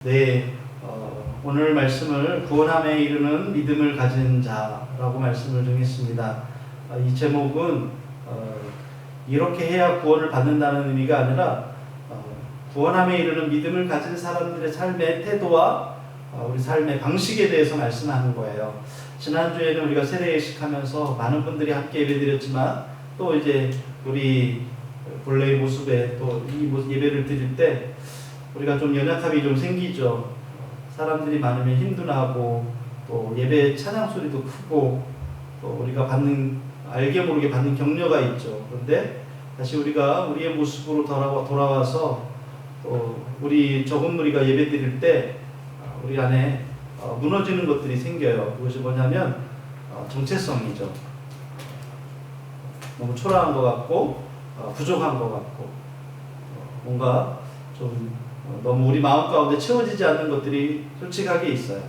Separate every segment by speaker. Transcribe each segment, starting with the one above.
Speaker 1: 네, 오늘 말씀을 구원함에 이르는 믿음을 가진 자라고 말씀을 정했습니다. 이 제목은 이렇게 해야 구원을 받는다는 의미가 아니라 구원함에 이르는 믿음을 가진 사람들의 삶의 태도와 우리 삶의 방식에 대해서 말씀하는 거예요. 지난주에는 우리가 세례예식하면서 많은 분들이 함께 예배드렸지만 또 이제 우리 본래의 모습에 또 이 예배를 드릴 때 우리가 좀 연약함이 좀 생기죠. 사람들이 많으면 힘도 나고 또 예배 찬양 소리도 크고 또 우리가 알게 모르게 받는 격려가 있죠. 그런데 다시 우리가 우리의 모습으로 돌아와서 또 우리 적은 무리가 예배 드릴 때 우리 안에 무너지는 것들이 생겨요. 그것이 뭐냐면 정체성이죠. 너무 초라한 것 같고 부족한 것 같고 뭔가 좀 너무 우리 마음 가운데 채워지지 않는 것들이 솔직하게 있어요.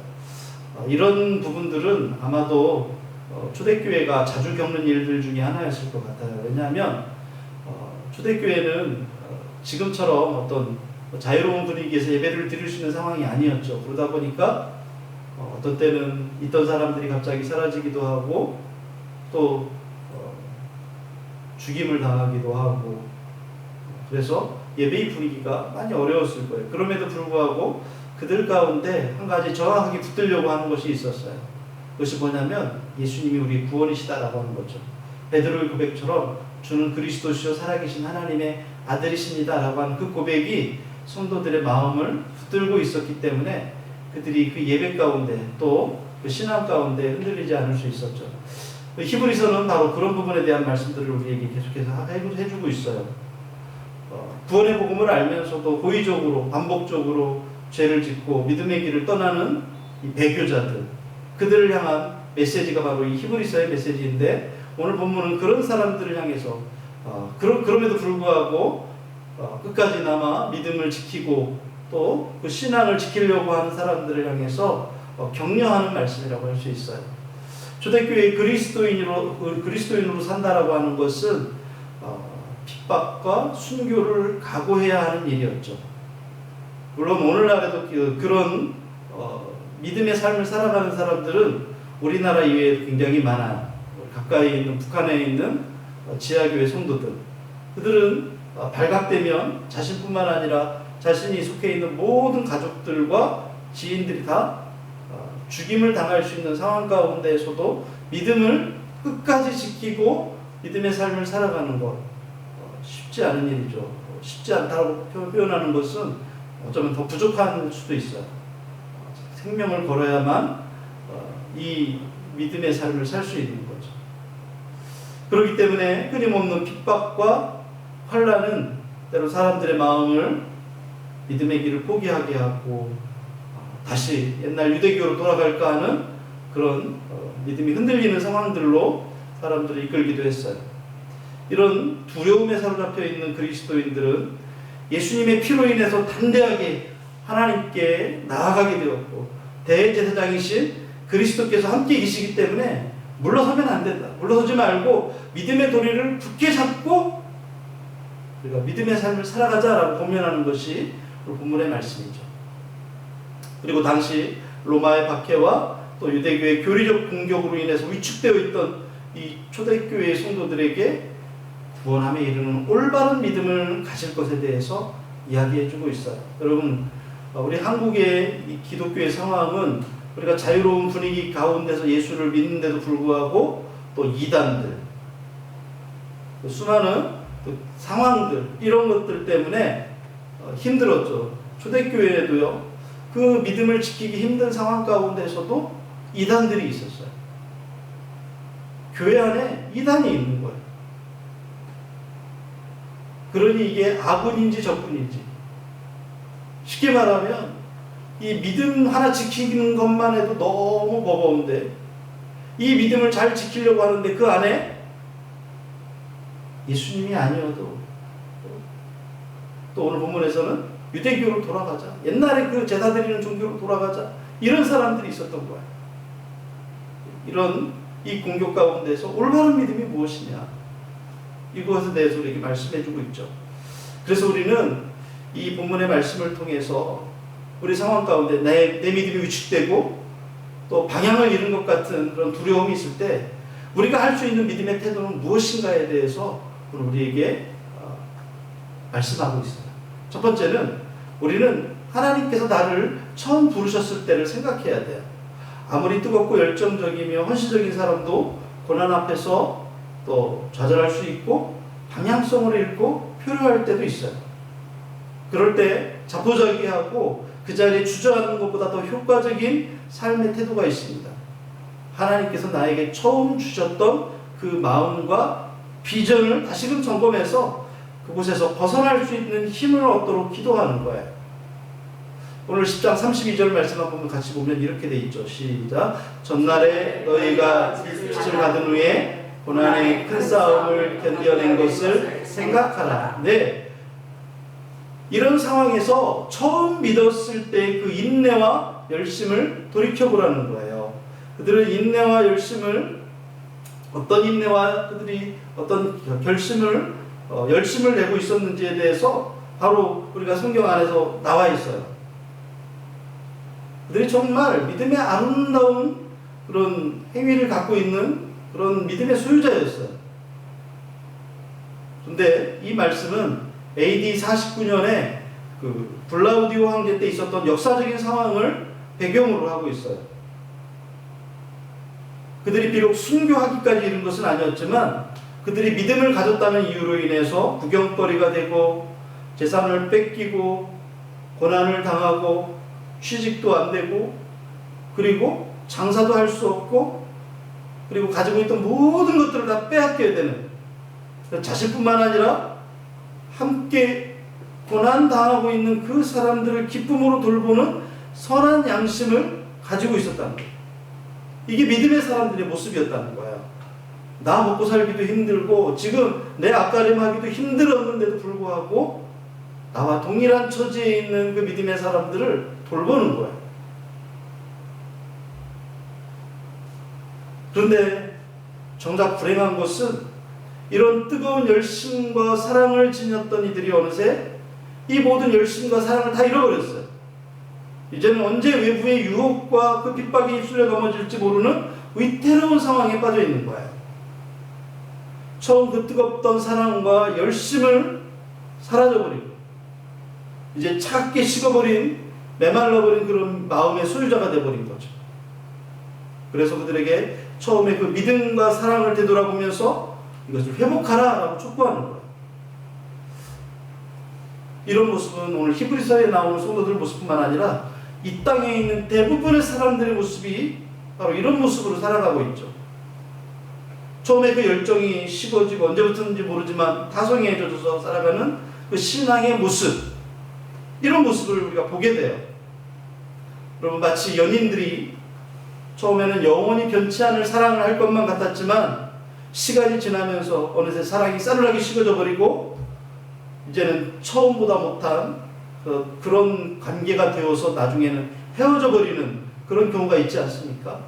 Speaker 1: 이런 부분들은 아마도 초대교회가 자주 겪는 일들 중에 하나였을 것 같아요. 왜냐하면 초대교회는 지금처럼 어떤 자유로운 분위기에서 예배를 드릴 수 있는 상황이 아니었죠. 그러다 보니까 어떤 때는 있던 사람들이 갑자기 사라지기도 하고 또 죽임을 당하기도 하고 그래서 예배의 분위기가 많이 어려웠을 거예요. 그럼에도 불구하고 그들 가운데 한 가지 정확하게 붙들려고 하는 것이 있었어요. 그것이 뭐냐면 예수님이 우리 구원이시다라고 하는 거죠. 베드로의 고백처럼 주는 그리스도시요 살아계신 하나님의 아들이십니다라고 하는 그 고백이 성도들의 마음을 붙들고 있었기 때문에 그들이 그 예배 가운데 또 그 신앙 가운데 흔들리지 않을 수 있었죠. 히브리서는 바로 그런 부분에 대한 말씀들을 우리에게 계속해서 해주고 있어요. 구원의 복음을 알면서도 고의적으로 반복적으로 죄를 짓고 믿음의 길을 떠나는 이 배교자들, 그들을 향한 메시지가 바로 이 히브리서의 메시지인데 오늘 본문은 그런 사람들을 향해서 그럼에도 불구하고 끝까지 남아 믿음을 지키고 또 그 신앙을 지키려고 하는 사람들을 향해서 격려하는 말씀이라고 할 수 있어요. 초대교회의 그리스도인으로 산다라고 하는 것은 핍박과 순교를 각오해야 하는 일이었죠. 물론 오늘날에도 그런 믿음의 삶을 살아가는 사람들은 우리나라 이외에도 굉장히 많아요. 가까이 있는 북한에 있는 지하교회 성도들, 그들은 발각되면 자신뿐만 아니라 자신이 속해 있는 모든 가족들과 지인들이 다 죽임을 당할 수 있는 상황 가운데에서도 믿음을 끝까지 지키고 믿음의 삶을 살아가는 것 쉽지 않은 일이죠. 쉽지 않다고 표현하는 것은 어쩌면 더 부족한 수도 있어요. 생명을 걸어야만 이 믿음의 삶을 살 수 있는 거죠. 그렇기 때문에 끊임없는 핍박과 환난은 때로 사람들의 마음을 믿음의 길을 포기하게 하고 다시 옛날 유대교로 돌아갈까 하는 그런 믿음이 흔들리는 상황들로 사람들을 이끌기도 했어요. 이런 두려움에 사로잡혀 있는 그리스도인들은 예수님의 피로 인해서 담대하게 하나님께 나아가게 되었고 대제사장이신 그리스도께서 함께 계시기 때문에 물러서면 안 된다. 물러서지 말고 믿음의 도리를 굳게 잡고 우리가 믿음의 삶을 살아가자라고 권면하는 것이 본문의 말씀이죠. 그리고 당시 로마의 박해와 또 유대교의 교리적 공격으로 인해서 위축되어 있던 이 초대교회의 성도들에게 구원함에 이르는 올바른 믿음을 가질 것에 대해서 이야기해주고 있어요. 여러분, 우리 한국의 이 기독교의 상황은 우리가 자유로운 분위기 가운데서 예수를 믿는데도 불구하고 또 이단들, 또 수많은 또 상황들 이런 것들 때문에 힘들었죠. 초대교회에도요. 그 믿음을 지키기 힘든 상황 가운데서도 이단들이 있었어요. 교회 안에 이단이 있는 거예요. 그러니 이게 아군인지 적군인지 쉽게 말하면 이 믿음 하나 지키는 것만 해도 너무 버거운데 이 믿음을 잘 지키려고 하는데 그 안에 예수님이 아니어도 또 오늘 본문에서는 유대교로 돌아가자, 옛날에 그 제사 드리는 종교로 돌아가자, 이런 사람들이 있었던 거예요. 이런 이 공격 가운데서 올바른 믿음이 무엇이냐, 이것에 대해서 우리에게 말씀해주고 있죠. 그래서 우리는 이 본문의 말씀을 통해서 우리 상황 가운데 내 믿음이 위축되고 또 방향을 잃은 것 같은 그런 두려움이 있을 때 우리가 할 수 있는 믿음의 태도는 무엇인가에 대해서 오늘 우리에게 말씀하고 있어요. 첫 번째는 우리는 하나님께서 나를 처음 부르셨을 때를 생각해야 돼요. 아무리 뜨겁고 열정적이며 헌신적인 사람도 고난 앞에서 또 좌절할 수 있고 방향성을 잃고 표류할 때도 있어요. 그럴 때 자포자기하고 그 자리에 주저하는 것보다 더 효과적인 삶의 태도가 있습니다. 하나님께서 나에게 처음 주셨던 그 마음과 비전을 다시금 점검해서 그곳에서 벗어날 수 있는 힘을 얻도록 기도하는 거예요. 오늘 10장 32절 말씀 한번 같이 보면 이렇게 돼 있죠. 시작. 전날에 너희가 빛을 받은 후에 고난의 큰 싸움을 견뎌낸 것을 생각하라. 네. 이런 상황에서 처음 믿었을 때 그 인내와 열심을 돌이켜보라는 거예요. 그들은 인내와 열심을, 어떤 인내와 그들이 어떤 열심을 내고 있었는지에 대해서 바로 우리가 성경 안에서 나와 있어요. 그들이 정말 믿음의 아름다운 그런 행위를 갖고 있는 그런 믿음의 소유자였어요. 그런데 이 말씀은 AD 49년에 그 블라우디오 황제 때 있었던 역사적인 상황을 배경으로 하고 있어요. 그들이 비록 순교하기까지 이른 것은 아니었지만 그들이 믿음을 가졌다는 이유로 인해서 구경거리가 되고 재산을 뺏기고 고난을 당하고 취직도 안 되고 그리고 장사도 할 수 없고 그리고 가지고 있던 모든 것들을 다 빼앗겨야 되는, 자신뿐만 아니라 함께 고난당하고 있는 그 사람들을 기쁨으로 돌보는 선한 양심을 가지고 있었다는 거예요. 이게 믿음의 사람들의 모습이었다는 거예요. 나 먹고 살기도 힘들고 지금 내 앞가림하기도 힘들었는데도 불구하고 나와 동일한 처지에 있는 그 믿음의 사람들을 돌보는 거예요. 그런데 정작 불행한 것은 이런 뜨거운 열심과 사랑을 지녔던 이들이 어느새 이 모든 열심과 사랑을 다 잃어버렸어요. 이제는 언제 외부의 유혹과 그 핍박의 입술에 넘어질지 모르는 위태로운 상황에 빠져 있는 거예요. 처음 그 뜨겁던 사랑과 열심을 사라져버리고 이제 차갑게 식어버린, 메말라버린 그런 마음의 소유자가 되어버린 거죠. 그래서 그들에게 처음에 그 믿음과 사랑을 되돌아보면서 이것을 회복하라 라고 촉구하는 거예요. 이런 모습은 오늘 히브리서에 나오는 성도들 모습뿐만 아니라 이 땅에 있는 대부분의 사람들의 모습이 바로 이런 모습으로 살아가고 있죠. 처음에 그 열정이 식어지고 언제부터인지 모르지만 타성해져서 살아가는 그 신앙의 모습, 이런 모습을 우리가 보게 돼요. 여러분, 마치 연인들이 처음에는 영원히 변치 않을 사랑을 할 것만 같았지만 시간이 지나면서 어느새 사랑이 싸늘하게 식어져 버리고 이제는 처음보다 못한 그런 관계가 되어서 나중에는 헤어져 버리는 그런 경우가 있지 않습니까?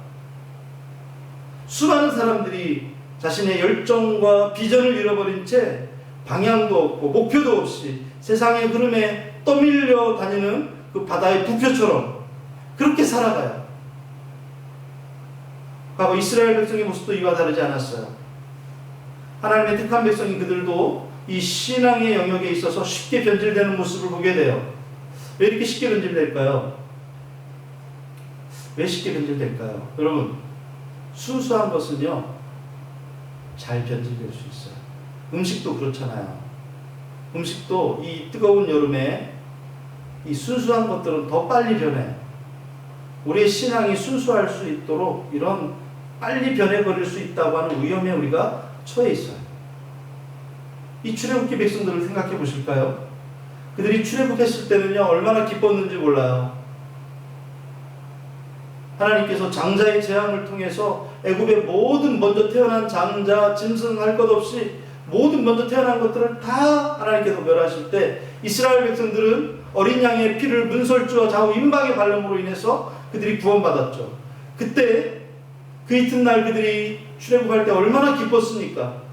Speaker 1: 수많은 사람들이 자신의 열정과 비전을 잃어버린 채 방향도 없고 목표도 없이 세상의 흐름에 떠밀려 다니는 그 바다의 부표처럼 그렇게 살아가요. 과거 이스라엘 백성의 모습도 이와 다르지 않았어요. 하나님의 택한 백성인 그들도 이 신앙의 영역에 있어서 쉽게 변질되는 모습을 보게 돼요. 왜 이렇게 쉽게 변질될까요? 왜 쉽게 변질될까요? 여러분, 순수한 것은요, 잘 변질될 수 있어요. 음식도 그렇잖아요. 음식도 이 뜨거운 여름에 이 순수한 것들은 더 빨리 변해요. 우리의 신앙이 순수할 수 있도록 이런 빨리 변해버릴 수 있다고 하는 위험에 우리가 처해 있어요. 이 출애굽기 백성들을 생각해 보실까요? 그들이 출애굽했을 때는요, 얼마나 기뻤는지 몰라요. 하나님께서 장자의 재앙을 통해서 애굽의 모든 먼저 태어난 장자, 짐승 할 것 없이 모든 먼저 태어난 것들을 다 하나님께서 멸하실 때 이스라엘 백성들은 어린 양의 피를 문설주와 좌우 임박의 발림으로 인해서 그들이 구원받았죠. 그때 그 이튿날 그들이 출애굽할 때 얼마나 기뻤습니까?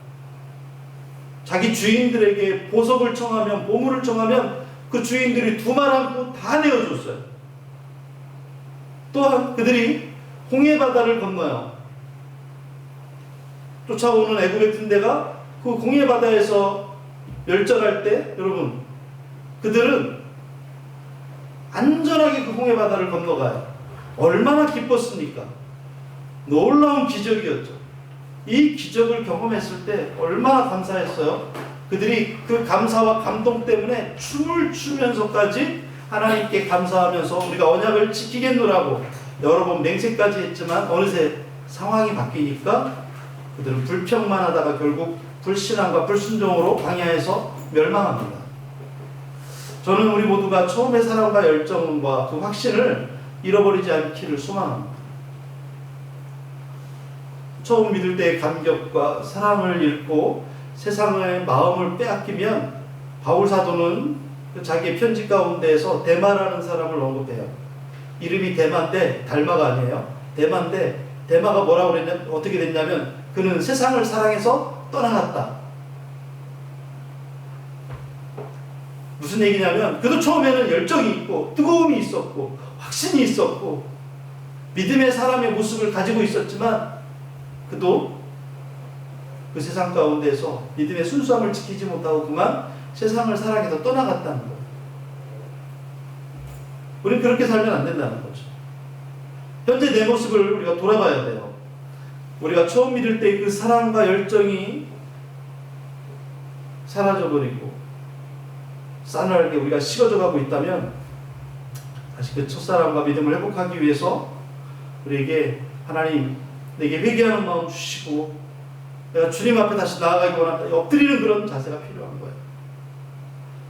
Speaker 1: 자기 주인들에게 보석을 청하면, 보물을 청하면 그 주인들이 두 말 않고 다 내어줬어요. 또한 그들이 홍해바다를 건너요. 쫓아오는 애굽의 군대가 그 홍해바다에서 멸절할 때 여러분 그들은 안전하게 그 홍해바다를 건너가요. 얼마나 기뻤습니까? 놀라운 기적이었죠. 이 기적을 경험했을 때 얼마나 감사했어요. 그들이 그 감사와 감동 때문에 춤을 추면서까지 하나님께 감사하면서 우리가 언약을 지키겠노라고 여러 번 맹세까지 했지만 어느새 상황이 바뀌니까 그들은 불평만 하다가 결국 불신앙과 불순종으로 광야에서 멸망합니다. 저는 우리 모두가 처음의 사랑과 열정과 그 확신을 잃어버리지 않기를 소망합니다. 처음 믿을 때의 감격과 사랑을 잃고 세상의 마음을 빼앗기면 바울 사도는 자기의 편지 가운데에서 데마라는 사람을 언급해요. 이름이 데마인데 달마가 아니에요. 데마인데 데마가 뭐라고 그랬냐면 어떻게 됐냐면 그는 세상을 사랑해서 떠나갔다. 무슨 얘기냐면 그도 처음에는 열정이 있고 뜨거움이 있었고 확신이 있었고 믿음의 사람의 모습을 가지고 있었지만 그도 그 세상 가운데서 믿음의 순수함을 지키지 못하고 그만 세상을 사랑해서 떠나갔다는 거예요. 우리는 그렇게 살면 안 된다는 거죠. 현재 내 모습을 우리가 돌아봐야 돼요. 우리가 처음 믿을 때 그 사랑과 열정이 사라져버리고 싸늘하게 우리가 식어져 가고 있다면 다시 그 첫사랑과 믿음을 회복하기 위해서 우리에게 하나님 내게 회개하는 마음 주시고 내가 주님 앞에 다시 나아가기 원한다. 엎드리는 그런 자세가 필요한 거예요.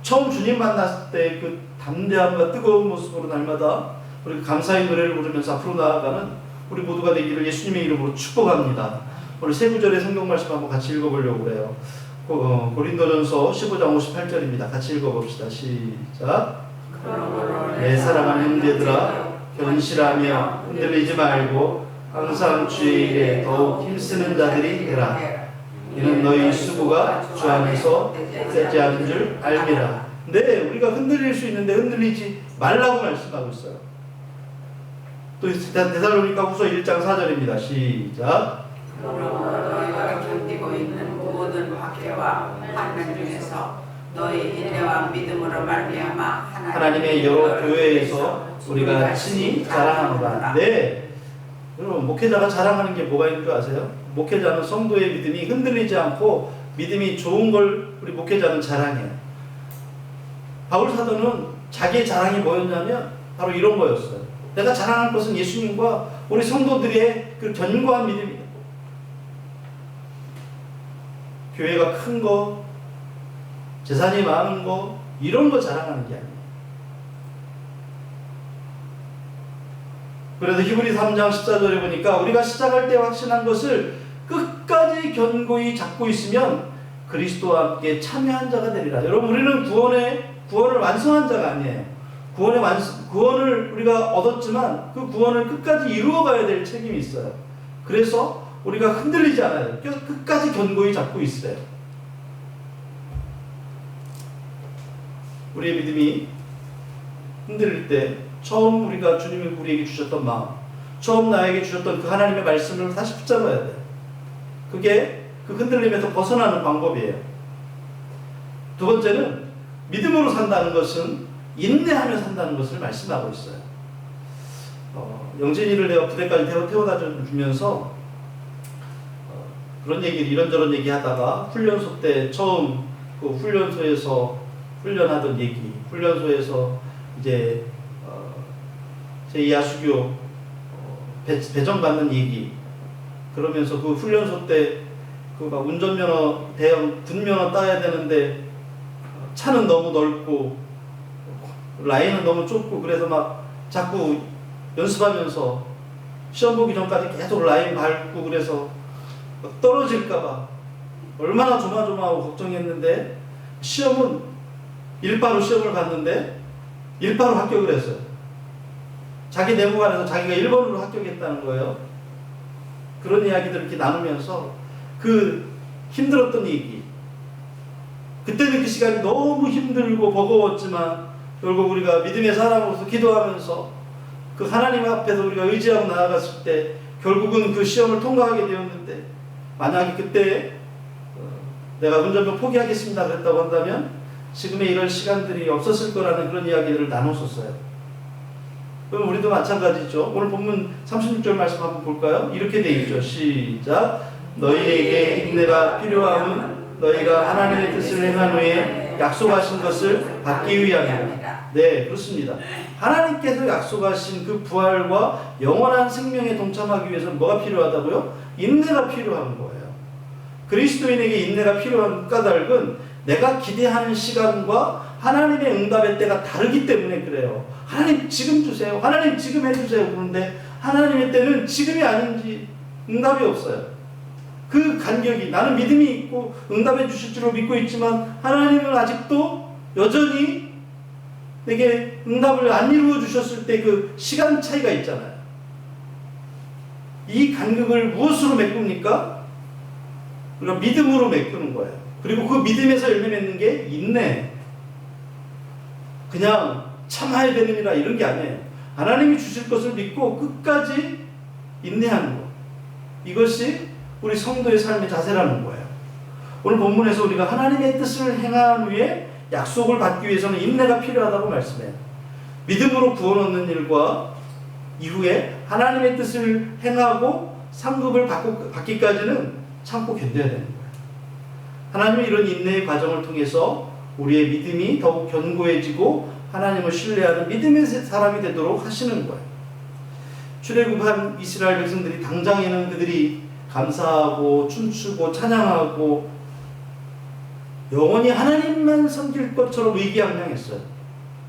Speaker 1: 처음 주님 만났을 때 그 담대함과 뜨거운 모습으로 날마다 우리 감사의 노래를 부르면서 앞으로 나아가는 우리 모두가 되기를 예수님의 이름으로 축복합니다. 오늘 세 구절의 성경 말씀 한번 같이 읽어보려고 그래요. 고린도전서 15장 58절입니다. 같이 읽어봅시다. 시작. 내 사랑하는 형제들아 견실하며 흔들리지 말고 항상 주의 일에 더욱 힘쓰는 자들이 되라. 이는 너희 수고가 주 안에서 되지 않은 줄 알미라. 네, 우리가 흔들릴 수 있는데 흔들리지 말라고 말씀하고 있어요. 또 데살로니가 후서 1장 4절입니다. 시작.
Speaker 2: 그러므로 너희가 견디고 있는 모든 박해와 환난 중에서 너희 인내와 믿음으로 말미암아
Speaker 1: 하나님의 여러 교회에서 우리가 친히 자랑하노라. 네, 여러분 목회자가 자랑하는 게 뭐가 있는 줄 아세요? 목회자는 성도의 믿음이 흔들리지 않고 믿음이 좋은 걸 우리 목회자는 자랑해요. 바울 사도는 자기의 자랑이 뭐였냐면 바로 이런 거였어요. 내가 자랑할 것은 예수님과 우리 성도들의 그 견고한 믿음이다. 교회가 큰 거, 재산이 많은 거 이런 거 자랑하는 게 아니에요. 그래서 히브리 3장 14절에 보니까 우리가 시작할 때 확신한 것을 끝까지 견고히 잡고 있으면 그리스도와 함께 참여한 자가 되리라. 여러분 우리는 구원을 완성한 자가 아니에요. 구원을 우리가 얻었지만 그 구원을 끝까지 이루어가야 될 책임이 있어요. 그래서 우리가 흔들리지 않아요. 끝까지 견고히 잡고 있어요. 우리의 믿음이 흔들릴 때 처음 우리가 주님이 우리에게 주셨던 마음, 처음 나에게 주셨던 그 하나님의 말씀을 다시 붙잡아야 돼요. 그게 그 흔들림에서 벗어나는 방법이에요. 두 번째는 믿음으로 산다는 것은 인내하며 산다는 것을 말씀하고 있어요. 영진이를 내가 부대까지 태워다 주면서 그런 얘기를 이런저런 얘기하다가 훈련소 때 처음 그 훈련소에서 훈련하던 얘기, 훈련소에서 이제 제2야수교 배정받는 얘기, 그러면서 그 훈련소 때 그 막 운전면허 대형 군면허 따야 되는데 차는 너무 넓고 라인은 너무 좁고 그래서 막 자꾸 연습하면서 시험 보기 전까지 계속 라인 밟고 그래서 떨어질까봐 얼마나 조마조마하고 걱정했는데 시험은 1바로 시험을 갔는데 1바로 합격을 했어요. 자기 내무관에서 자기가 1번으로 합격했다는 거예요. 그런 이야기들을 이렇게 나누면서 그 힘들었던 얘기, 그때는 그 시간이 너무 힘들고 버거웠지만 결국 우리가 믿음의 사람으로서 기도하면서 그 하나님 앞에서 우리가 의지하고 나아갔을 때 결국은 그 시험을 통과하게 되었는데, 만약에 그때 내가 운전병 포기하겠습니다 그랬다고 한다면 지금의 이런 시간들이 없었을 거라는 그런 이야기들을 나눴었어요. 그럼 우리도 마찬가지죠. 오늘 본문 36절 말씀 한번 볼까요? 이렇게 되어 있죠. 시작. 너희에게 인내가 필요함은 너희가 하나님의 뜻을 행한 후에 약속하신 것을 받기 위함이다. 네, 그렇습니다. 하나님께서 약속하신 그 부활과 영원한 생명에 동참하기 위해서 뭐가 필요하다고요? 인내가 필요한 거예요. 그리스도인에게 인내가 필요한 까닭은 내가 기대하는 시간과 하나님의 응답의 때가 다르기 때문에 그래요. 하나님 지금 주세요. 하나님 지금 해주세요. 그런데 하나님의 때는 지금이 아닌지 응답이 없어요. 그 간격이, 나는 믿음이 있고 응답해 주실 줄로 믿고 있지만 하나님은 아직도 여전히 내게 응답을 안 이루어 주셨을 때 그 시간 차이가 있잖아요. 이 간격을 무엇으로 메꿉니까? 우리가 믿음으로 메꾸는 거예요. 그리고 그 믿음에서 열매 맺는 게 인내. 그냥 참아야 되는 일이라 이런 게 아니에요. 하나님이 주실 것을 믿고 끝까지 인내하는 것. 이것이 우리 성도의 삶의 자세라는 거예요. 오늘 본문에서 우리가 하나님의 뜻을 행한 후에 약속을 받기 위해서는 인내가 필요하다고 말씀해요. 믿음으로 구원 얻는 일과 이후에 하나님의 뜻을 행하고 상급을 받기까지는 참고 견뎌야 되는 거예요. 하나님은 이런 인내의 과정을 통해서 우리의 믿음이 더욱 견고해지고 하나님을 신뢰하는 믿음의 사람이 되도록 하시는 거예요. 출애굽한 이스라엘 백성들이 당장에는 그들이 감사하고 춤추고 찬양하고 영원히 하나님만 섬길 것처럼 의기양양했어요.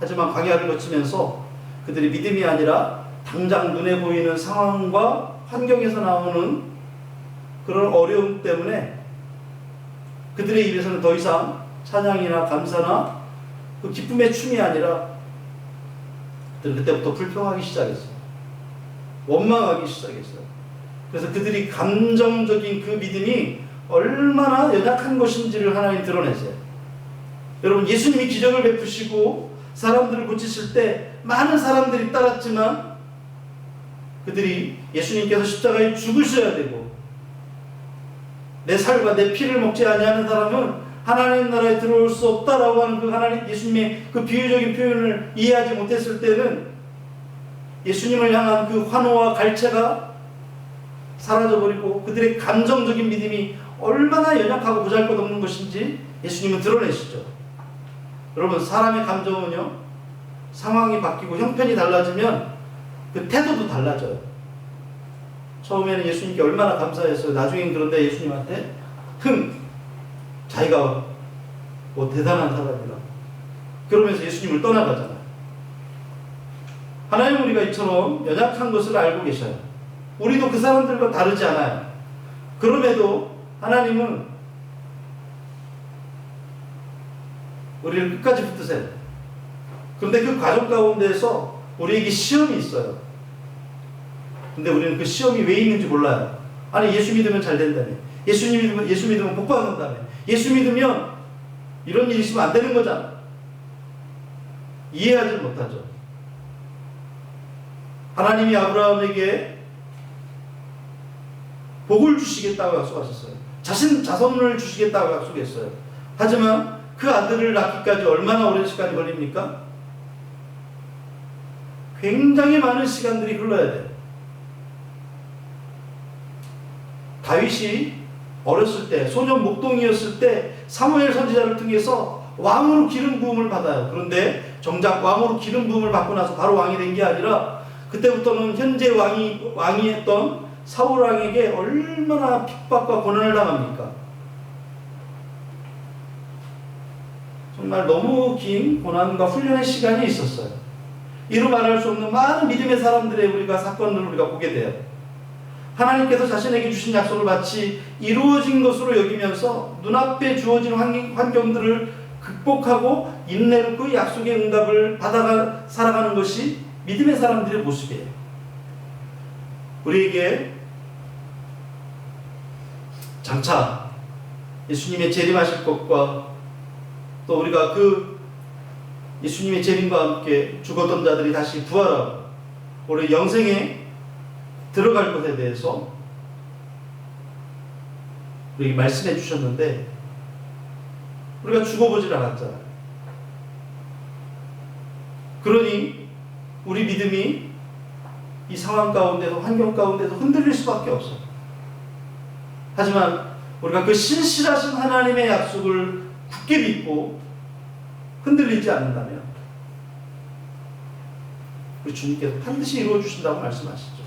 Speaker 1: 하지만 광야를 거치면서 그들이 믿음이 아니라 당장 눈에 보이는 상황과 환경에서 나오는 그런 어려움 때문에 그들의 입에서는 더 이상 찬양이나 감사나 그 기쁨의 춤이 아니라 그때부터 불평하기 시작했어요. 원망하기 시작했어요. 그래서 그들이 감정적인 그 믿음이 얼마나 연약한 것인지를 하나님 드러내세요. 여러분, 예수님이 기적을 베푸시고 사람들을 고치실 때 많은 사람들이 따랐지만 그들이 예수님께서 십자가에 죽으셔야 되고 내 살과 내 피를 먹지 아니하는 사람은 하나님 나라에 들어올 수 없다라고 하는 그 하나님 예수님의 그 비유적인 표현을 이해하지 못했을 때는 예수님을 향한 그 환호와 갈채가 사라져버리고 그들의 감정적인 믿음이 얼마나 연약하고 보잘것없는 것인지 예수님은 드러내시죠. 여러분, 사람의 감정은요, 상황이 바뀌고 형편이 달라지면 그 태도도 달라져요. 처음에는 예수님께 얼마나 감사했어요. 나중엔 그런데 예수님한테 자기가 뭐 대단한 사람이라 그러면서 예수님을 떠나가잖아요. 하나님은 우리가 이처럼 연약한 것을 알고 계셔요. 우리도 그 사람들과 다르지 않아요. 그럼에도 하나님은 우리를 끝까지 붙드세요. 그런데 그 과정 가운데에서 우리에게 시험이 있어요. 근데 우리는 그 시험이 왜 있는지 몰라요. 아니, 예수 믿으면 잘 된다며. 예수 믿으면 복 받는다며. 예수 믿으면 이런 일이 있으면 안 되는 거잖아. 이해하지 못하죠. 하나님이 아브라함에게 복을 주시겠다고 약속하셨어요. 자손을 주시겠다고 약속했어요. 하지만 그 아들을 낳기까지 얼마나 오랜 시간이 걸립니까? 굉장히 많은 시간들이 흘러야 돼요. 다윗이 어렸을 때, 소년 목동이었을 때 사무엘 선지자를 통해서 왕으로 기름 부음을 받아요. 그런데 정작 왕으로 기름 부음을 받고 나서 바로 왕이 된 게 아니라 그때부터는 현재 왕이 했던 사울 왕에게 얼마나 핍박과 고난을 당합니까? 정말 너무 긴 고난과 훈련의 시간이 있었어요. 이루 말할 수 없는 많은 믿음의 사람들의 우리가 사건을 우리가 보게 돼요. 하나님께서 자신에게 주신 약속을 마치 이루어진 것으로 여기면서 눈앞에 주어진 환경들을 극복하고 인내로 그 약속의 응답을 받아가 살아가는 것이 믿음의 사람들의 모습이에요. 우리에게 장차 예수님의 재림하실 것과 또 우리가 그 예수님의 재림과 함께 죽었던 자들이 다시 부활하고 우리 영생에 들어갈 것에 대해서 우리 말씀해 주셨는데 우리가 죽어보질 않았잖아요. 그러니 우리 믿음이 이 상황 가운데서 환경 가운데서 흔들릴 수밖에 없어요. 하지만 우리가 그 신실하신 하나님의 약속을 굳게 믿고 흔들리지 않는다면 우리 주님께서 반드시 이루어 주신다고 말씀하시죠.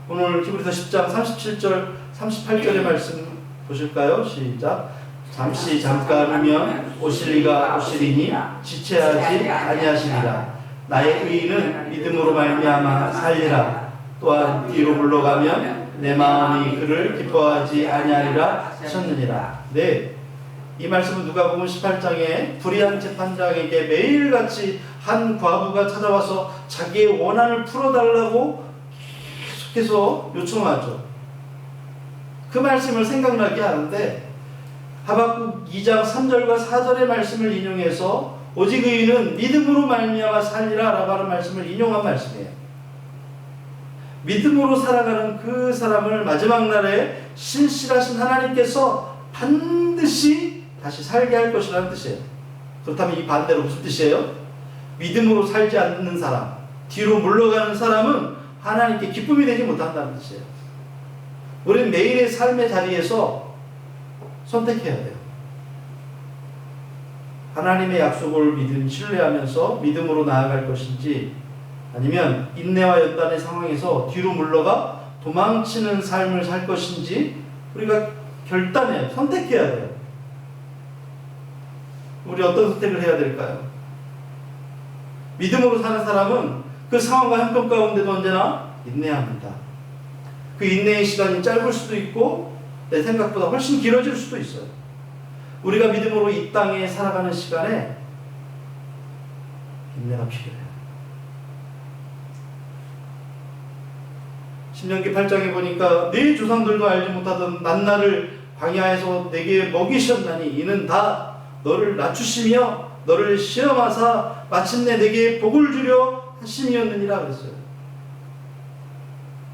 Speaker 1: 오늘 히브리서 10장 37절 38절의 말씀 보실까요? 시작. 잠시 잠깐이면 오실 이가 오시리니 지체하지 아니하시리라. 나의 의인은 믿음으로 말미암아 살리라. 또한 뒤로 물러가면 내 마음이 그를 기뻐하지 아니하리라 하셨느니라. 네, 이 말씀은 누가복음 18장에 불의한 재판장에게 매일같이 한 과부가 찾아와서 자기의 원한을 풀어달라고 계속해서 요청하죠. 그 말씀을 생각나게 하는데 하박국 2장 3절과 4절의 말씀을 인용해서 오직 의인은 믿음으로 말미암아 살리라 라고 하는 말씀을 인용한 말씀이에요. 믿음으로 살아가는 그 사람을 마지막 날에 신실하신 하나님께서 반드시 다시 살게 할 것이라는 뜻이에요. 그렇다면 이 반대로 무슨 뜻이에요? 믿음으로 살지 않는 사람, 뒤로 물러가는 사람은 하나님께 기쁨이 되지 못한다는 뜻이에요. 우리는 매일의 삶의 자리에서 선택해야 돼요. 하나님의 약속을 신뢰하면서 믿음으로 나아갈 것인지, 아니면 인내와 연단의 상황에서 뒤로 물러가 도망치는 삶을 살 것인지 우리가 결단해야, 선택해야 돼요. 우리 어떤 선택을 해야 될까요? 믿음으로 사는 사람은 그 상황과 형편 가운데도 언제나 인내합니다. 그 인내의 시간이 짧을 수도 있고 내 생각보다 훨씬 길어질 수도 있어요. 우리가 믿음으로 이 땅에 살아가는 시간에 인내가 필요해요. 신명기 8장에 보니까 네 조상들도 알지 못하던 만나를 광야에서 내게 먹이셨나니 이는 다 너를 낮추시며 너를 시험하사 마침내 내게 복을 주려 하심이었느니라 그랬어요.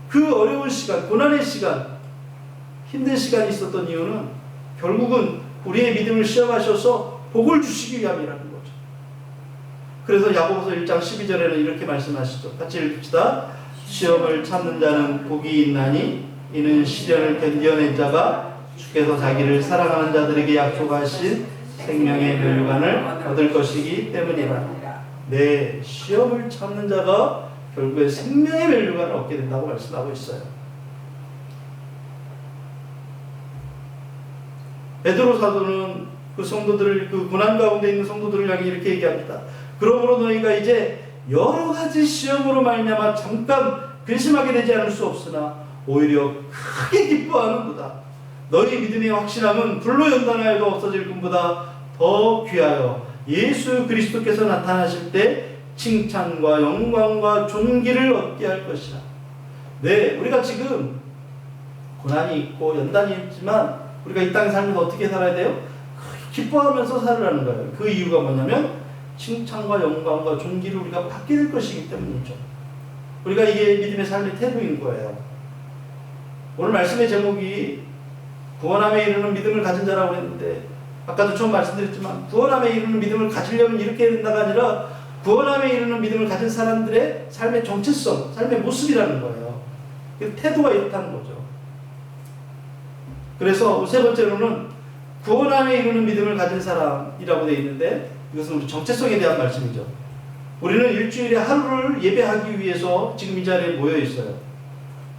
Speaker 1: 그 어려운 시간, 고난의 시간, 힘든 시간이 있었던 이유는 결국은 우리의 믿음을 시험하셔서 복을 주시기 위함이라는 거죠. 그래서 야고보서 1장 12절에는 이렇게 말씀하시죠. 같이 읽읍시다. 시험을 참는 자는 복이 있나니 이는 시련을 견뎌낸 자가 주께서 자기를 사랑하는 자들에게 약속하신 생명의 멸류관을 얻을 것이기 때문이라. 네, 시험을 참는 자가 결국에 생명의 멸류관을 얻게 된다고 말씀하고 있어요. 베드로 사도는 그 성도들을, 그 고난 가운데 있는 성도들을 향해 이렇게 얘기합니다. 그러므로 너희가 이제 여러 가지 시험으로 말미암아 잠깐 근심하게 되지 않을 수 없으나 오히려 크게 기뻐하는도다. 너희 믿음의 확신함은 불로 연단하여도 없어질 것보다 더 귀하여 예수 그리스도께서 나타나실 때 칭찬과 영광과 존귀를 얻게 할 것이라. 네, 우리가 지금 고난이 있고 연단이 있지만 우리가 이 땅에 살면서 어떻게 살아야 돼요? 기뻐하면서 살으라는 거예요. 그 이유가 뭐냐면 칭찬과 영광과 존귀를 우리가 받게 될 것이기 때문이죠. 우리가 이게 믿음의 삶의 태도인 거예요. 오늘 말씀의 제목이 구원함에 이르는 믿음을 가진 자라고 했는데 아까도 처음 말씀드렸지만 구원함에 이르는 믿음을 가지려면 이렇게 해야 된다가 아니라 구원함에 이르는 믿음을 가진 사람들의 삶의 정체성, 삶의 모습이라는 거예요. 태도가 이렇다는 거죠. 그래서 세 번째로는 구원함에 이르는 믿음을 가진 사람이라고 되어 있는데 이것은 우리 정체성에 대한 말씀이죠. 우리는 일주일에 하루를 예배하기 위해서 지금 이 자리에 모여 있어요.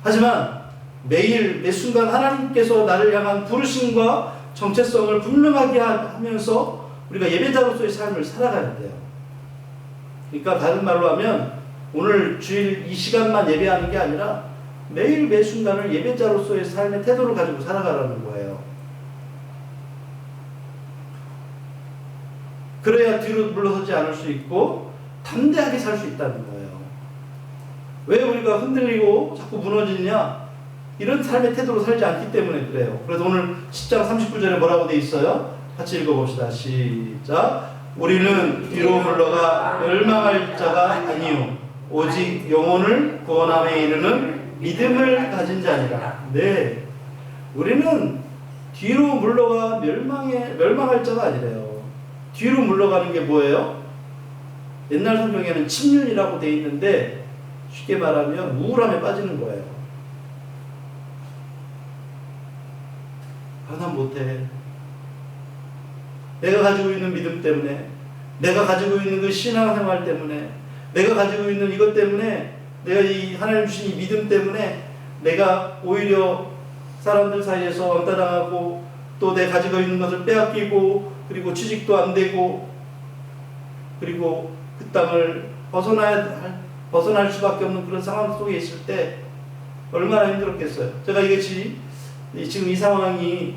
Speaker 1: 하지만 매일 매 순간 하나님께서 나를 향한 부르심과 정체성을 분명하게 하면서 우리가 예배자로서의 삶을 살아가야 돼요. 그러니까 다른 말로 하면 오늘 주일 이 시간만 예배하는 게 아니라 매일 매 순간을 예배자로서의 삶의 태도를 가지고 살아가라는 거예요. 그래야 뒤로 물러서지 않을 수 있고 담대하게 살 수 있다는 거예요. 왜 우리가 흔들리고 자꾸 무너지느냐? 이런 삶의 태도로 살지 않기 때문에 그래요. 그래서 오늘 10장 39절에 뭐라고 돼 있어요? 같이 읽어봅시다. 시작. 우리는 뒤로 물러가 멸망할 자가 아니요 오직 영혼을 구원함에 이르는 믿음을 가진 자니라. 네, 우리는 뒤로 물러가 멸망할 자가 아니래요. 뒤로 물러가는 게 뭐예요? 옛날 성경에는 침륜이라고 돼 있는데 쉽게 말하면 우울함에 빠지는 거예요. 난 못해. 내가 가지고 있는 믿음 때문에, 내가 가지고 있는 그 신앙생활 때문에, 내가 가지고 있는 이것 때문에, 내가 이 하나님 주신 이 믿음 때문에 내가 오히려 사람들 사이에서 왕따당하고 또 내가 가지고 있는 것을 빼앗기고 그리고 취직도 안 되고 그리고 그 땅을 벗어날 수밖에 없는 그런 상황 속에 있을 때 얼마나 힘들었겠어요. 제가 이것이 지금 이 상황이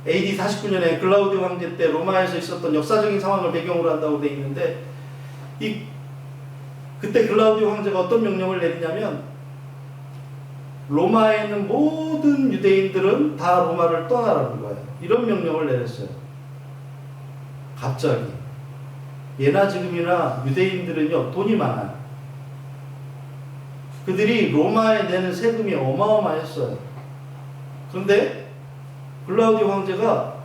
Speaker 1: AD 49년에 글라우디오 황제 때 로마에서 있었던 역사적인 상황을 배경으로 한다고 되어 있는데 그때 글라우디오 황제가 어떤 명령을 내리냐면 로마에 있는 모든 유대인들은 다 로마를 떠나라는 거예요. 이런 명령을 내렸어요. 갑자기. 예나 지금이나 유대인들은요 돈이 많아요. 그들이 로마에 내는 세금이 어마어마했어요. 그런데 글라우디오 황제가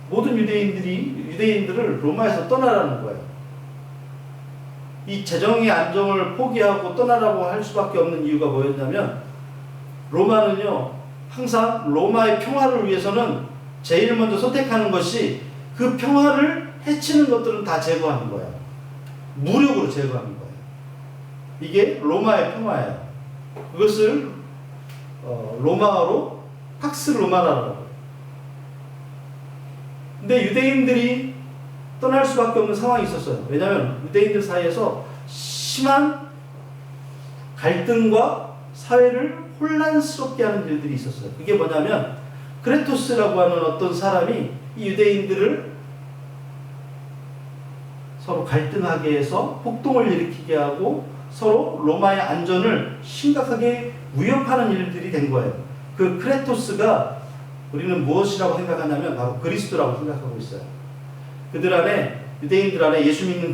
Speaker 1: 모든 유대인들을 로마에서 떠나라는 거예요. 이 재정의 안정을 포기하고 떠나라고 할 수밖에 없는 이유가 뭐였냐면 로마는요 항상 로마의 평화를 위해서는 제일 먼저 선택하는 것이 그 평화를 해치는 것들은 다 제거하는 거예요. 무력으로 제거하는 거예요. 이게 로마의 평화예요. 그것을 로마어로 팍스 로마나라고 해요. 근데 유대인들이 떠날 수밖에 없는 상황이 있었어요. 왜냐하면 유대인들 사이에서 심한 갈등과 사회를 혼란스럽게 하는 일들이 있었어요. 그게 뭐냐면 크레토스라고 하는 어떤 사람이 이 유대인들을 서로 갈등하게 해서 폭동을 일으키게 하고 서로 로마의 안전을 심각하게 위협하는 일들이 된 거예요. 그 크레토스가 우리는 무엇이라고 생각하냐면 바로 그리스도라고 생각하고 있어요. 그들 안에 유대인들 안에 예수 믿는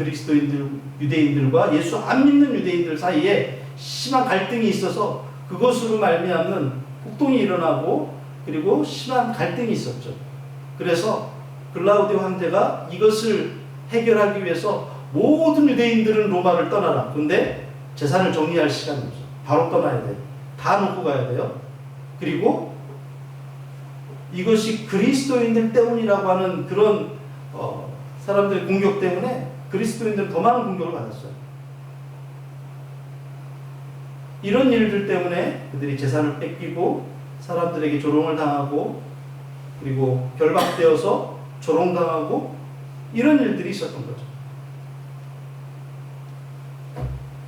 Speaker 1: 유대인들과 예수 안 믿는 유대인들 사이에 심한 갈등이 있어서 그것으로 말미암는 폭동이 일어나고 그리고 심한 갈등이 있었죠. 그래서 글라우디오 황제가 이것을 해결하기 위해서 모든 유대인들은 로마를 떠나라. 그런데 재산을 정리할 시간이 없어. 바로 떠나야 돼. 다 놓고 가야 돼요. 그리고 이것이 그리스도인들 때문이라고 하는 그런 사람들의 공격 때문에 그리스도인들은 더 많은 공격을 받았어요. 이런 일들 때문에 그들이 재산을 뺏기고 사람들에게 조롱을 당하고 그리고 결박되어서 조롱당하고 이런 일들이 있었던 거죠.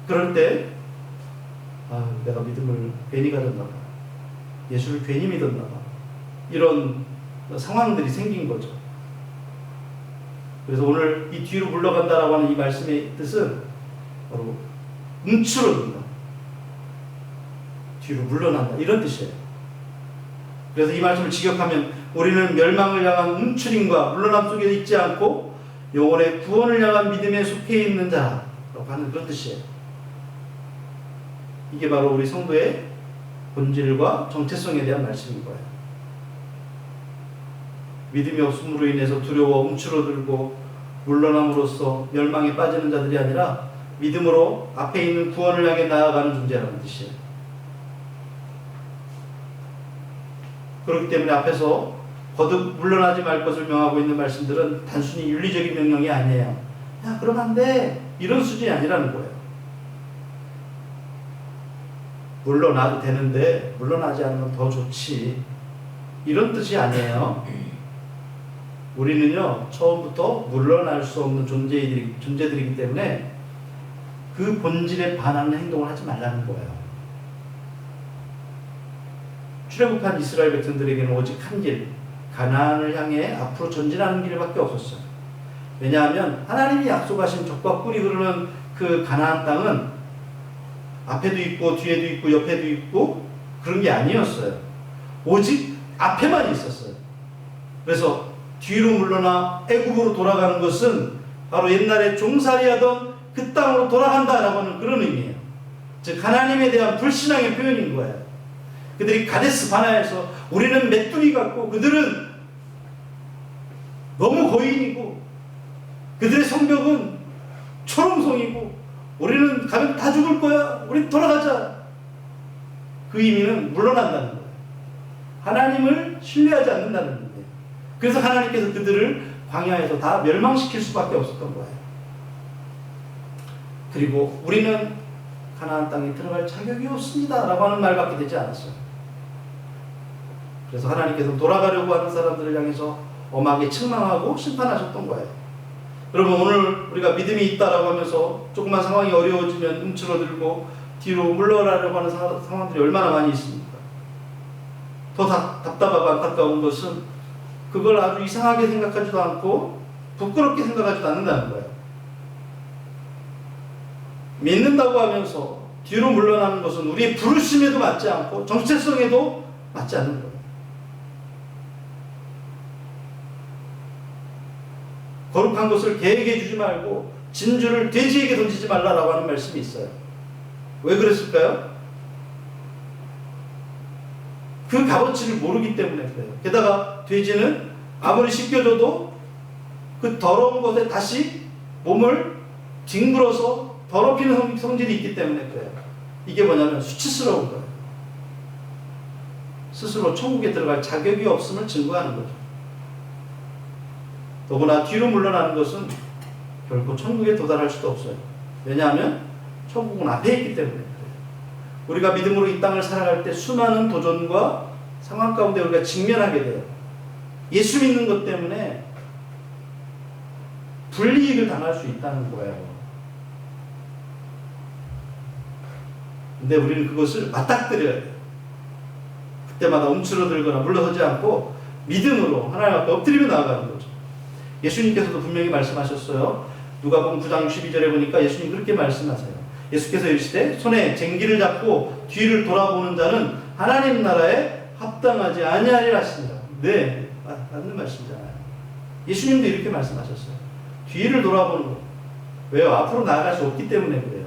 Speaker 1: 그럴 때 내가 믿음을 괜히 가졌나 봐. 예수를 괜히 믿었나 봐. 이런 상황들이 생긴 거죠. 그래서 오늘 이 뒤로 물러간다라고 하는 이 말씀의 뜻은 바로 움츠러든다. 뒤로 물러난다. 이런 뜻이에요. 그래서 이 말씀을 직역하면 우리는 멸망을 향한 움츠림과 물러남 속에 있지 않고 영혼의 구원을 향한 믿음에 속해 있는 자라고 하는 그런 뜻이에요. 이게 바로 우리 성도의 본질과 정체성에 대한 말씀인 거예요. 믿음이 없음으로 인해서 두려워 움츠러들고 물러남으로써 멸망에 빠지는 자들이 아니라 믿음으로 앞에 있는 구원을 향해 나아가는 존재라는 뜻이에요. 그렇기 때문에 앞에서 거듭 물러나지 말 것을 명하고 있는 말씀들은 단순히 윤리적인 명령이 아니에요. 야, 그럼 안 돼. 이런 수준이 아니라는 거예요. 물러나도 되는데 물러나지 않으면 더 좋지. 이런 뜻이 아니에요. 우리는요, 처음부터 물러날 수 없는 존재들이기 때문에 그 본질에 반하는 행동을 하지 말라는 거예요. 출애굽한 이스라엘 백성들에게는 오직 한 길, 가나안을 향해 앞으로 전진하는 길밖에 없었어요. 왜냐하면 하나님이 약속하신 젖과 꿀이 흐르는 그 가나안 땅은 앞에도 있고 뒤에도 있고 옆에도 있고 그런 게 아니었어요. 오직 앞에만 있었어요. 그래서 뒤로 물러나 애굽으로 돌아가는 것은 바로 옛날에 종살이하던 그 땅으로 돌아간다라고 하는 그런 의미예요. 즉 하나님에 대한 불신앙의 표현인 거예요. 그들이 가데스 바나에서 우리는 메뚜기 같고 그들은 너무 거인이고 그들의 성벽은 초롱성이고 우리는 가면 다 죽을 거야. 우리 돌아가자. 그 의미는 물러난다는 거예요. 하나님을 신뢰하지 않는다는 거예요. 그래서 하나님께서 그들을 광야에서 다 멸망시킬 수밖에 없었던 거예요. 그리고 우리는 가나안 땅에 들어갈 자격이 없습니다 라고 하는 말밖에 되지 않았어요. 그래서 하나님께서 돌아가려고 하는 사람들을 향해서 엄하게 책망하고 심판하셨던 거예요. 여러분, 오늘 우리가 믿음이 있다라고 하면서 조금만 상황이 어려워지면 움츠러들고 뒤로 물러나려고 하는 상황들이 얼마나 많이 있습니까? 더 답답하고 안타까운 것은 그걸 아주 이상하게 생각하지도 않고 부끄럽게 생각하지도 않는다는 거예요. 믿는다고 하면서 뒤로 물러나는 것은 우리의 부르심에도 맞지 않고 정체성에도 맞지 않는 거예요. 거룩한 것을 개에게 주지 말고 진주를 돼지에게 던지지 말라라고 하는 말씀이 있어요. 왜 그랬을까요? 그 값어치를 모르기 때문에 그래요. 게다가 돼지는 아무리 씻겨줘도 그 더러운 것에 다시 몸을 뒹굴어서 더럽히는 성질이 있기 때문에 그래요. 이게 뭐냐면 수치스러운 거예요. 스스로 천국에 들어갈 자격이 없음을 증거하는 거죠. 더구나 뒤로 물러나는 것은 결코 천국에 도달할 수도 없어요. 왜냐하면 천국은 앞에 있기 때문에 그래요. 우리가 믿음으로 이 땅을 살아갈 때 수많은 도전과 상황 가운데 우리가 직면하게 돼요. 예수 믿는 것 때문에 불이익을 당할 수 있다는 거예요. 근데 우리는 그것을 맞닥뜨려야 돼요. 그때마다 움츠러들거나 물러서지 않고 믿음으로 하나님 앞에 엎드리며 나아가는 거죠. 예수님께서도 분명히 말씀하셨어요. 누가복음 9장 62절에 보니까 예수님 그렇게 말씀하세요. 예수께서 이르시되 손에 쟁기를 잡고 뒤를 돌아보는 자는 하나님 나라에 합당하지 아니하리라 하시니라. 네, 맞는 말씀이잖아요. 예수님도 이렇게 말씀하셨어요. 뒤를 돌아보는 거. 왜요? 앞으로 나아갈 수 없기 때문에 그래요.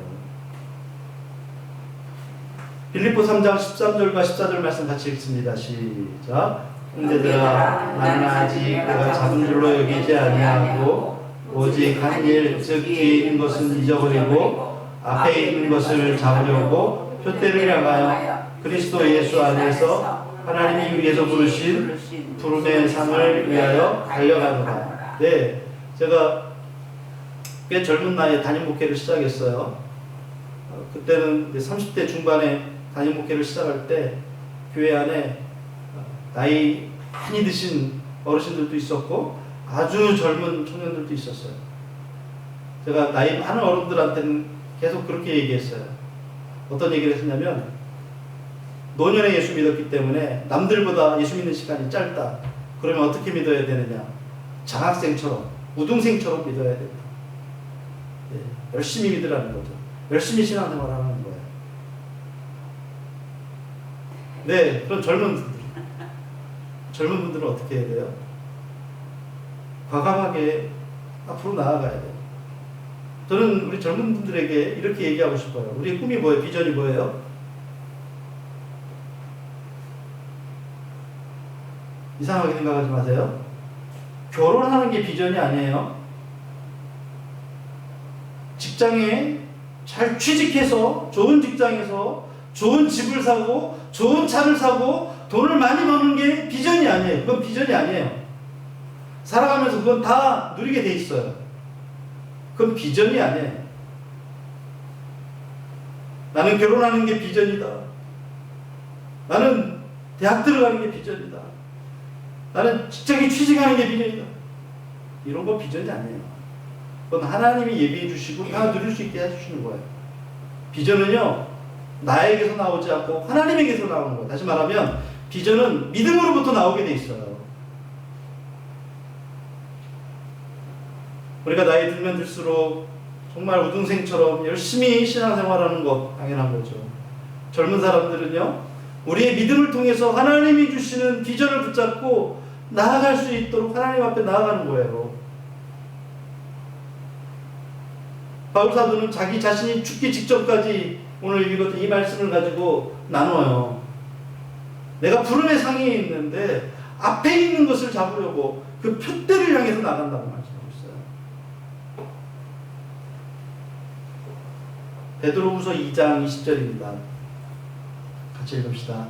Speaker 1: 빌립보 3장 13절과 14절 말씀 같이 읽습니다. 시작. 형제들아, 나는 아직 내가 잡은 줄로 여기지 아니하고 오직 한 일, 즉 뒤에 있는 것은 잊어버리고 앞에 있는 것을 잡으려고 표대를 향하여 그리스도 예수 안에서 하나님이 위에서 부르신 부름의 상을 위하여 달려가노라. 네, 제가 꽤 젊은 나이에 담임 목회를 시작했어요. 그때는 30대 중반에 담임 목회를 시작할 때 교회 안에 나이 많이 드신 어르신들도 있었고 아주 젊은 청년들도 있었어요. 제가 나이 많은 어른들한테는 계속 그렇게 얘기했어요. 어떤 얘기를 했냐면 노년에 예수 믿었기 때문에 남들보다 예수 믿는 시간이 짧다. 그러면 어떻게 믿어야 되느냐? 장학생처럼 우등생처럼 믿어야 된다. 네, 열심히 믿으라는 거죠. 열심히 신앙생활 하는 거예요. 네, 그런 젊은 분들은 어떻게 해야 돼요? 과감하게 앞으로 나아가야 돼요. 저는 우리 젊은 분들에게 이렇게 얘기하고 싶어요. 우리의 꿈이 뭐예요? 비전이 뭐예요? 이상하게 생각하지 마세요. 결혼하는 게 비전이 아니에요. 직장에 잘 취직해서 좋은 직장에서 좋은 집을 사고 좋은 차를 사고 돈을 많이 버는 게 비전이 아니에요. 그건 비전이 아니에요. 살아가면서 그건 다 누리게 돼 있어요. 그건 비전이 아니에요. 나는 결혼하는 게 비전이다. 나는 대학 들어가는 게 비전이다. 나는 직장에 취직하는 게 비전이다. 이런 거 비전이 아니에요. 그건 하나님이 예비해 주시고 다 누릴 수 있게 해주시는 거예요. 비전은요, 나에게서 나오지 않고 하나님에게서 나오는 거예요. 다시 말하면 비전은 믿음으로부터 나오게 돼 있어요. 우리가 나이 들면 들수록 정말 우등생처럼 열심히 신앙생활하는 것 당연한 거죠. 젊은 사람들은요, 우리의 믿음을 통해서 하나님이 주시는 비전을 붙잡고 나아갈 수 있도록 하나님 앞에 나아가는 거예요. 바울 사도는 자기 자신이 죽기 직전까지 오늘 읽었던 이 말씀을 가지고 나눠요. 내가 부름의 상에 있는데 앞에 있는 것을 잡으려고 그 표대를 향해서 나간다고 말씀하고 있어요. 베드로후서 2장 20절입니다. 같이 읽읍시다.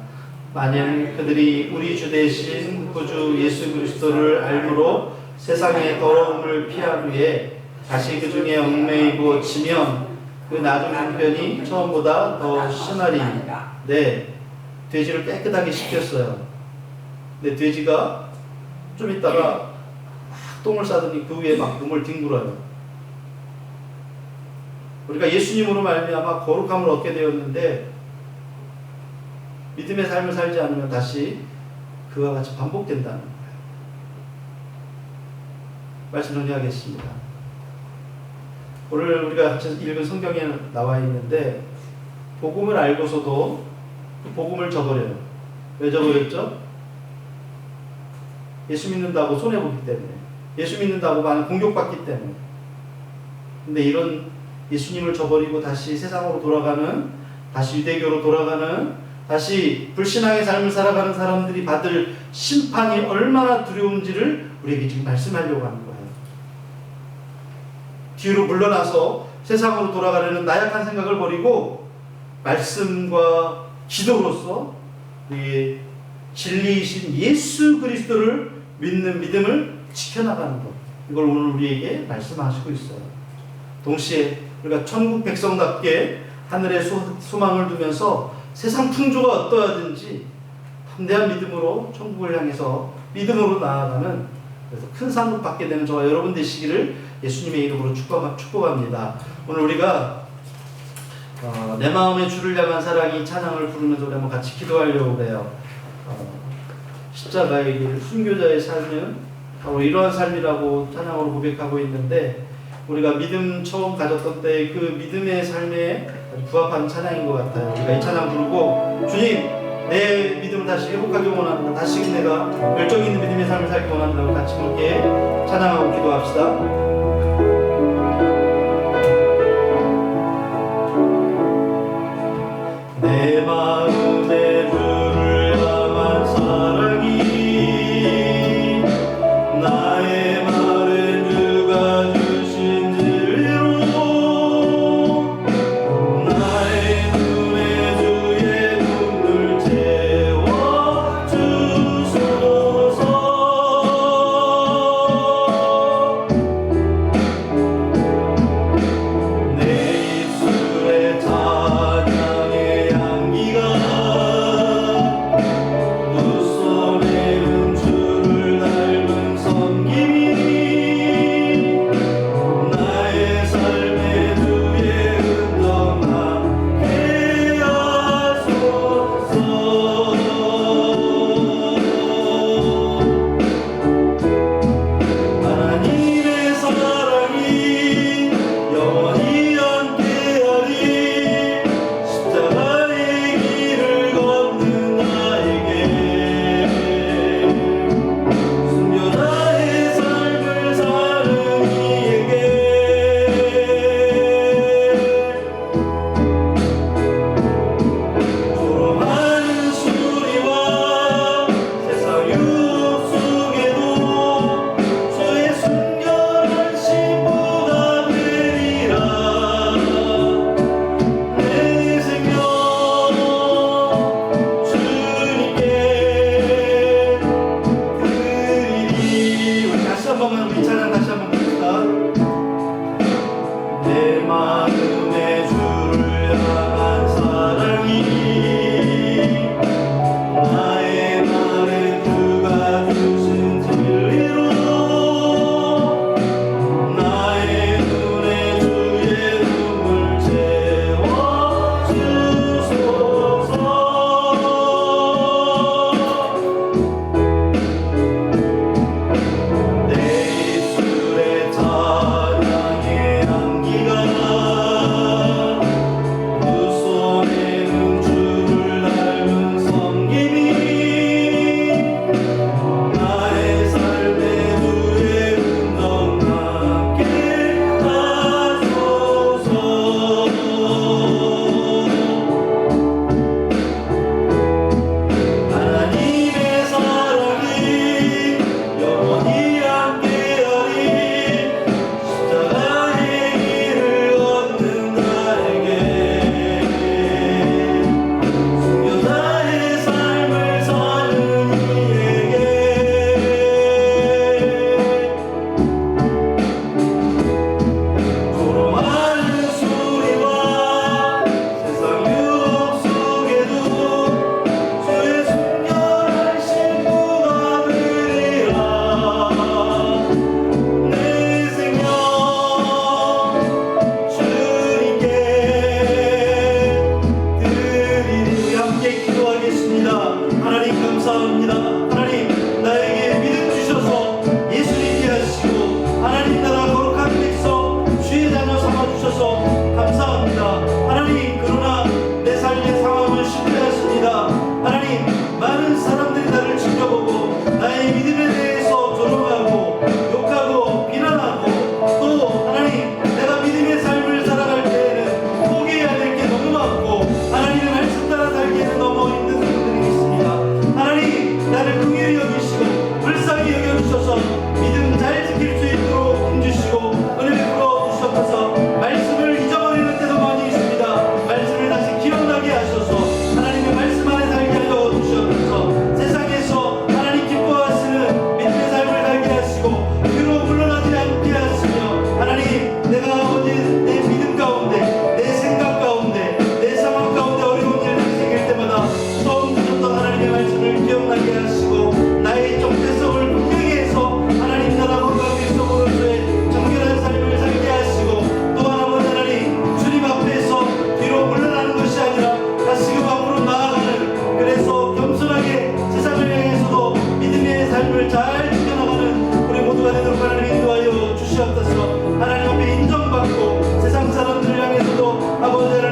Speaker 1: 만일 그들이 우리 주 대신 구주 예수 그리스도를 알므로 세상의 더러움을 피한 후에 다시 그 중에 얽매이고 지면 그 나중 형편이 처음보다 더 심하리. 네, 돼지를 깨끗하게 씻겼어요. 근데 돼지가 좀 있다가 막 똥을 싸더니 그 위에 막 몸을 뒹굴어요. 우리가 예수님으로 말미암아 거룩함을 얻게 되었는데 믿음의 삶을 살지 않으면 다시 그와 같이 반복된다는 거예요. 말씀 정리하겠습니다. 오늘 우리가 같이 읽은 성경에 나와 있는데 복음을 알고서도 그 복음을 저버려요. 왜 저버렸죠? 예수 믿는다고 손해보기 때문에, 예수 믿는다고 많은 공격받기 때문에. 근데 이런 예수님을 저버리고 다시 세상으로 돌아가는, 다시 유대교로 돌아가는, 다시 불신앙의 삶을 살아가는 사람들이 받을 심판이 얼마나 두려운지를 우리에게 지금 말씀하려고 하는 거예요. 뒤로 물러나서 세상으로 돌아가려는 나약한 생각을 버리고 말씀과 기도로서 우리의 진리이신 예수 그리스도를 믿는 믿음을 지켜나가는 것, 이걸 오늘 우리에게 말씀하시고 있어요. 동시에 우리가 천국 백성답게 하늘에 소망을 두면서 세상 풍조가 어떠하든지 담대한 믿음으로 천국을 향해서 믿음으로 나아가는, 그래서 큰 상급 받게 되는 저와 여러분 되시기를 예수님의 이름으로 축복합니다. 오늘 우리가 내 마음의 주를 향한 사랑이 찬양을 부르면서 우리 한번 같이 기도하려고 해요. 십자가의 길, 순교자의 삶은 바로 이러한 삶이라고 찬양으로 고백하고 있는데, 우리가 믿음 처음 가졌던 때 그 믿음의 삶에 부합한 찬양인 것 같아요. 우리가 이 찬양 부르고, 주님, 내 믿음을 다시 회복하기 원합니다. 다시 내가 열정 있는 믿음의 삶을 살기 원한다고 같이 함께 찬양하고 기도합시다. 내 마음의 주를 향한 사랑이 나의 마른 주가 주신 진리로 나의 눈에 주의 눈을 채워 주소서.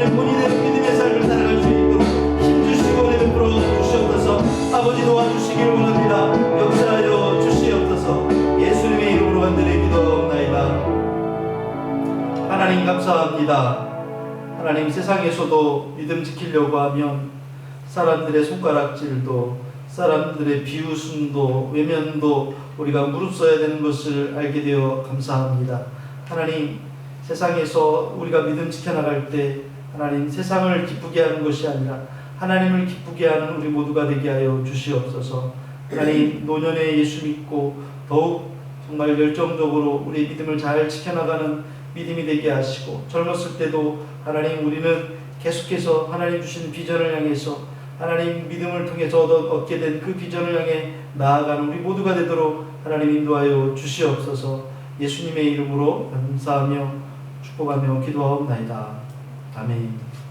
Speaker 1: 하나님 본인의 믿음의 삶을 살아갈 수 있도록 힘주시고 은혜 베풀어 주시옵소서. 아버지 도와주시기를 원합니다. 역사하여 주시옵소서. 예수님의 이름으로 간절히 기도하옵나이다. 하나님 감사합니다. 하나님 세상에서도 믿음 지키려고 하면 사람들의 손가락질도 사람들의 비웃음도 외면도 우리가 무릅써야 되는 것을 알게 되어 감사합니다. 하나님 세상에서 우리가 믿음 지켜나갈 때 하나님 세상을 기쁘게 하는 것이 아니라 하나님을 기쁘게 하는 우리 모두가 되게 하여 주시옵소서. 하나님 노년에 예수 믿고 더욱 정말 열정적으로 우리의 믿음을 잘 지켜나가는 믿음이 되게 하시고 젊었을 때도 하나님 우리는 계속해서 하나님 주신 비전을 향해서 하나님 믿음을 통해서 얻게 된 그 비전을 향해 나아가는 우리 모두가 되도록 하나님 인도하여 주시옵소서. 예수님의 이름으로 감사하며 축복하며 기도하옵나이다. 아멘.